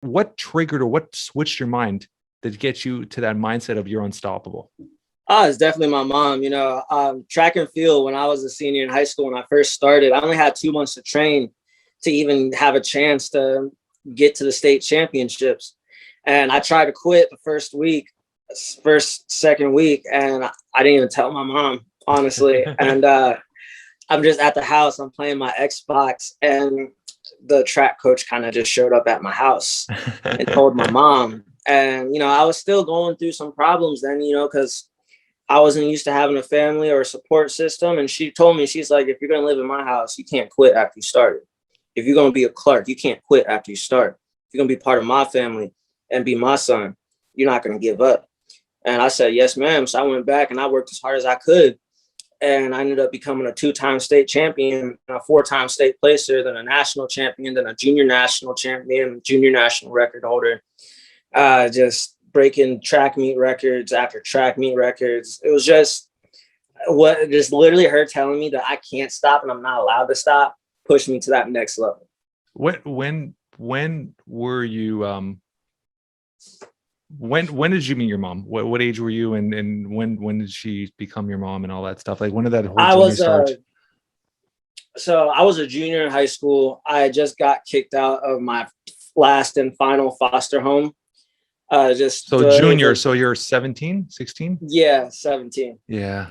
what triggered or what switched your mind that gets you to that mindset of you're unstoppable? Oh, it's definitely my mom. Track and field, when I was a senior in high school, when I first started, I only had 2 months to train to even have a chance to get to the state championships. And I tried to quit the second week, and I didn't even tell my mom, honestly. And I'm just at the house, I'm playing my Xbox, and the track coach kind of just showed up at my house and told my mom. And, I was still going through some problems then, because I wasn't used to having a family or a support system. And she told me, she's like, if you're going to live in my house, you can't quit after you started. If you're going to be a Clark, you can't quit after you start. If you're going to be part of my family and be my son, you're not going to give up. And I said, yes, ma'am. So I went back and I worked as hard as I could. And I ended up becoming a 2-time state champion, a 4-time state placer, then a national champion, then a junior national champion, junior national record holder. Just breaking track meet records after track meet records. It was just literally her telling me that I can't stop and I'm not allowed to stop pushed me to that next level. When were you when did you meet your mom? What age were you, and when did she become your mom and all that stuff? Like, when did that whole journey start? So I was a junior in high school. I just got kicked out of my last and final foster home. Junior, so you're 17, 16? Yeah, 17. Yeah.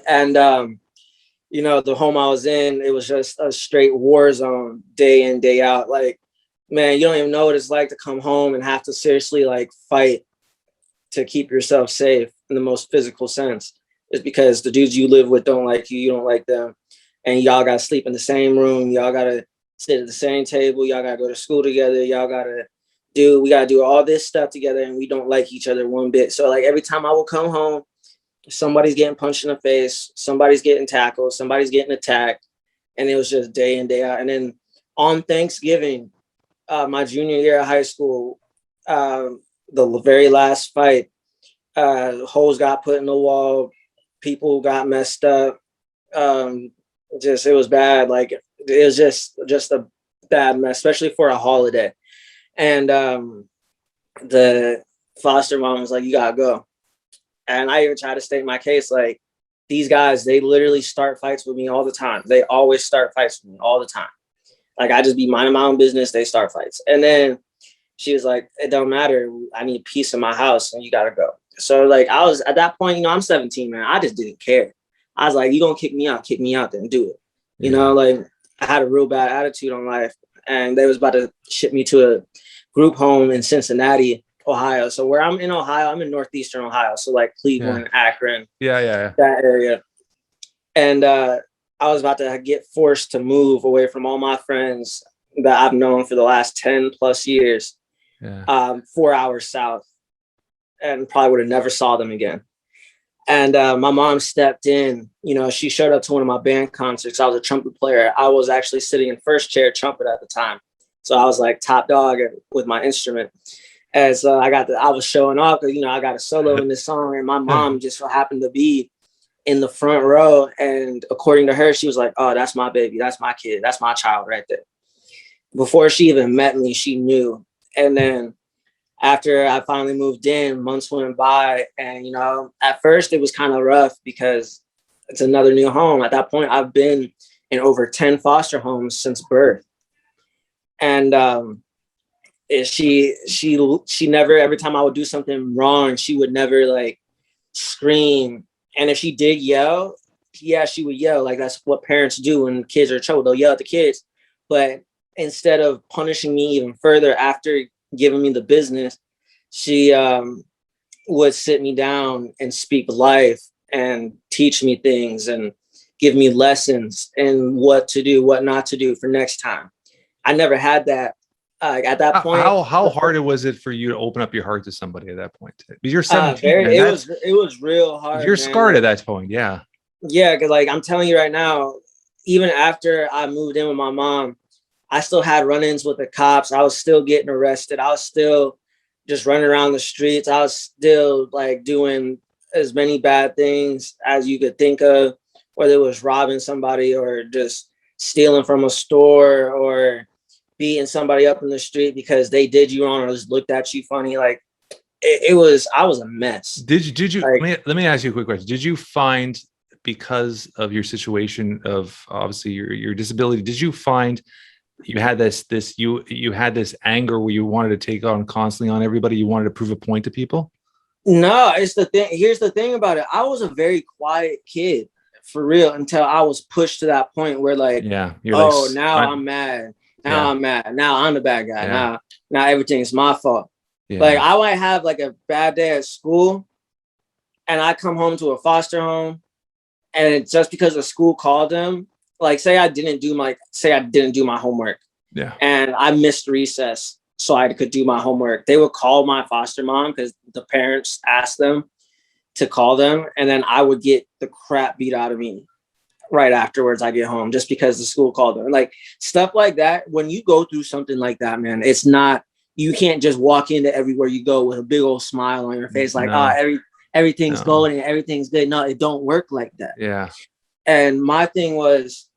And the home I was in, it was just a straight war zone day in, day out. Like, man, you don't even know what it's like to come home and have to seriously like fight to keep yourself safe in the most physical sense. It's because the dudes you live with don't like you, you don't like them. And y'all got to sleep in the same room. Y'all got to sit at the same table. Y'all got to go to school together. We got to do all this stuff together, and we don't like each other one bit. So like every time I will come home, somebody's getting punched in the face, somebody's getting tackled, somebody's getting attacked. And it was just day in, day out. And then on Thanksgiving, my junior year of high school, the very last fight, holes got put in the wall, people got messed up. It was bad. Like, it was just a bad mess, especially for a holiday. And the foster mom was like, you gotta go. And I even tried to state my case, like, these guys, they literally start fights with me all the time. They always start fights with me all the time. Like, I just be minding my own business, they start fights. And then she was like, it don't matter. I need peace in my house and you gotta go. So like, I was at that point, I'm 17, man. I just didn't care. I was like, you gonna kick me out, then do it. Like, I had a real bad attitude on life, and they was about to ship me to a group home in Cincinnati, Ohio. So where I'm in Ohio, I'm in northeastern Ohio. So like Cleveland, Akron, that area. And I was about to get forced to move away from all my friends that I've known for the last 10 plus years, 4 hours south, and probably would have never saw them again. And my mom stepped in. She showed up to one of my band concerts. I was a trumpet player. I was actually sitting in first chair trumpet at the time. So I was like top dog with my instrument. As I was showing off because, I got a solo in this song, and my mom just so happened to be in the front row. And according to her, she was like, oh, that's my baby. That's my kid. That's my child right there. Before she even met me, she knew. And then after I finally moved in, months went by. And, at first it was kind of rough because it's another new home. At that point, I've been in over 10 foster homes since birth. And she never, every time I would do something wrong, she would never like scream. And if she did yell, she would yell. Like, that's what parents do when kids are in trouble. They'll yell at the kids. But instead of punishing me even further after giving me the business, she would sit me down and speak life and teach me things and give me lessons and what to do, what not to do for next time. I never had that. At that point, how hard was it for you to open up your heart to somebody at that point? Because you're 17. It was real hard. You're scarred at that point, yeah. Yeah, because like I'm telling you right now, even after I moved in with my mom, I still had run-ins with the cops. I was still getting arrested. I was still just running around the streets. I was still like doing as many bad things as you could think of, whether it was robbing somebody or just stealing from a store or beating somebody up in the street because they did you wrong or just looked at you funny. Like I was a mess. Did you like, let me ask you a quick question. Did you find, because of your situation of obviously your disability, did you find you had you had this anger where you wanted to take on constantly on everybody? You wanted to prove a point to people? No, it's the thing. Here's the thing about it. I was a very quiet kid for real until I was pushed to that point where like, Yeah, you're oh, like, now I'm mad. Now yeah, I'm mad. Now I'm the bad guy. yeah, Now everything's my fault. Like yeah, I might have like a bad day at school and I come home to a foster home and it's just because the school called them, like say I didn't do my homework yeah, and I missed recess so I could do my homework. They would call my foster mom because the parents asked them to call them, and then I would get the crap beat out of me right afterwards. I get home just because the school called them. Like stuff like that. When you go through something like that, man, it's not, you can't just walk into everywhere you go with a big old smile on your face, like, no, everything's no, golden, everything's good. No, it don't work like that. yeah, And my thing was,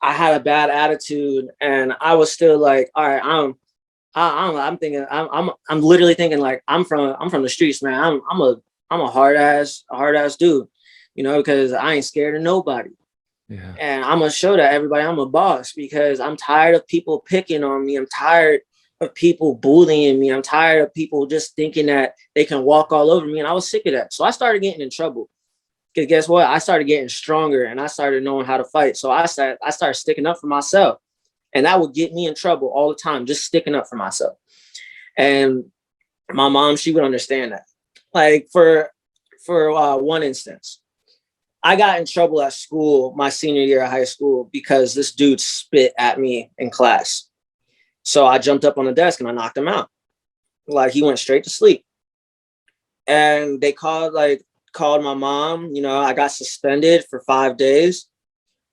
I had a bad attitude, and I was still like, all right, I'm thinking, I'm literally thinking like, I'm from the streets, man. I'm a hard ass dude, you know, because I ain't scared of nobody. yeah, And I'm gonna show that everybody I'm a boss because I'm tired of people picking on me. I'm tired of people bullying me. I'm tired of people just thinking that they can walk all over me. And I was sick of that. So I started getting in trouble. Because guess what? I started getting stronger and I started knowing how to fight. So I started sticking up for myself. And that would get me in trouble all the time, just sticking up for myself. And my mom, she would understand that. Like for one instance, I got in trouble at school my senior year of high school because this dude spit at me in class. So I jumped up on the desk and I knocked him out. Like he went straight to sleep. And they called my mom. You know, I got suspended for 5 days.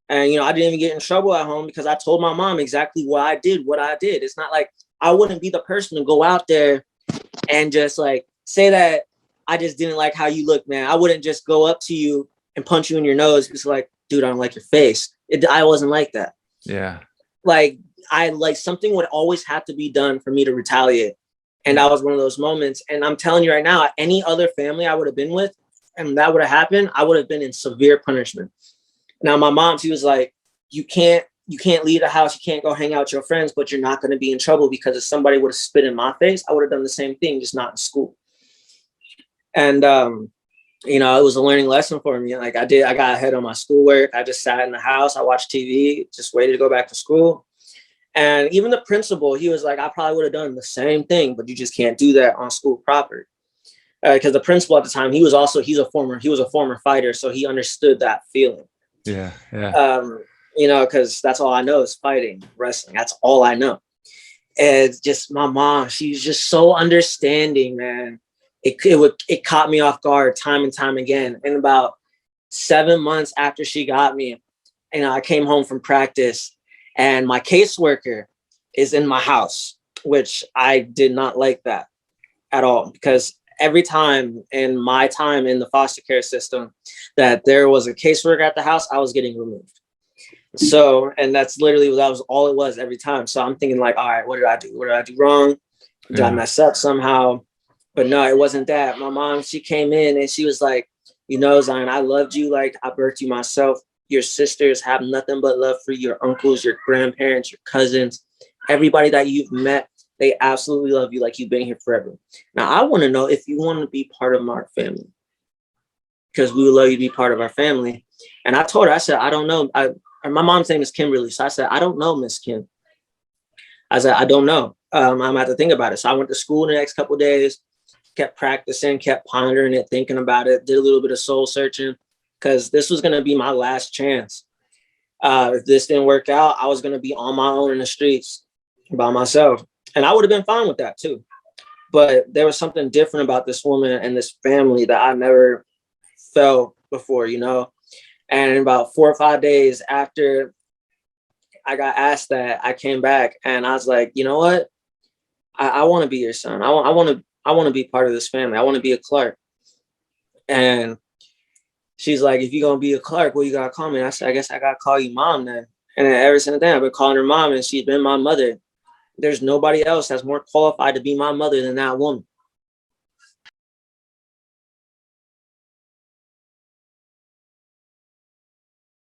And, you know, I didn't even get in trouble at home because I told my mom exactly what I did. It's not like I wouldn't be the person to go out there and just like say that I just didn't like how you look, man. I wouldn't just go up to you and punch you in your nose. It's like, dude, I don't like your face. I wasn't like that. yeah, Like something would always have to be done for me to retaliate. And that was one of those moments. And I'm telling you right now, any other family I would have been with and that would have happened, I would have been in severe punishment. Now, my mom, she was like, you can't leave the house. You can't go hang out with your friends, but you're not going to be in trouble because if somebody would have spit in my face, I would have done the same thing, just not in school. And, you know, it was a learning lesson for me. Like I got ahead on my schoolwork. I just sat in the house. I watched TV, just waited to go back to school. And even the principal, he was like, I probably would have done the same thing, but you just can't do that on school property. Because the principal at the time, he was a former fighter. So he understood that feeling. yeah, yeah. You know, because that's all I know is fighting, wrestling. That's all I know. And just my mom, she's just so understanding, man. It caught me off guard time and time again. And about 7 months after she got me, you know, I came home from practice and my caseworker is in my house, which I did not like that at all because every time in my time in the foster care system that there was a caseworker at the house, I was getting removed. So, and that was all it was every time. So I'm thinking like, all right, what did I do? What did I do wrong? Did I mess up somehow? But no, it wasn't that. My mom, she came in and she was like, you know, Zion, I loved you like I birthed you myself. Your sisters have nothing but love for you. Your uncles, your grandparents, your cousins, everybody that you've met, they absolutely love you like you've been here forever. Now, I want to know if you want to be part of our family because we would love you to be part of our family. And I told her, I said, I don't know. My mom's name is Kimberly. So I said, I don't know, Miss Kim. I said, I don't know. I'm going to have to think about it. So I went to school the next couple of days, kept practicing, kept pondering it, thinking about it, did a little bit of soul searching because this was going to be my last chance. If this didn't work out, I was going to be on my own in the streets by myself. And I would have been fine with that too. But there was something different about this woman and this family that I never felt before, you know? And about 4 or 5 days after I got asked that, I came back and I was like, you know what? I want to be your son. I want to be part of this family. I want to be a Clark. And she's like, if you're going to be a Clark, what you got to call me? And I said, I guess I got to call you mom then. And then ever since then, I've been calling her mom and she's been my mother. there's nobody else that's more qualified to be my mother than that woman.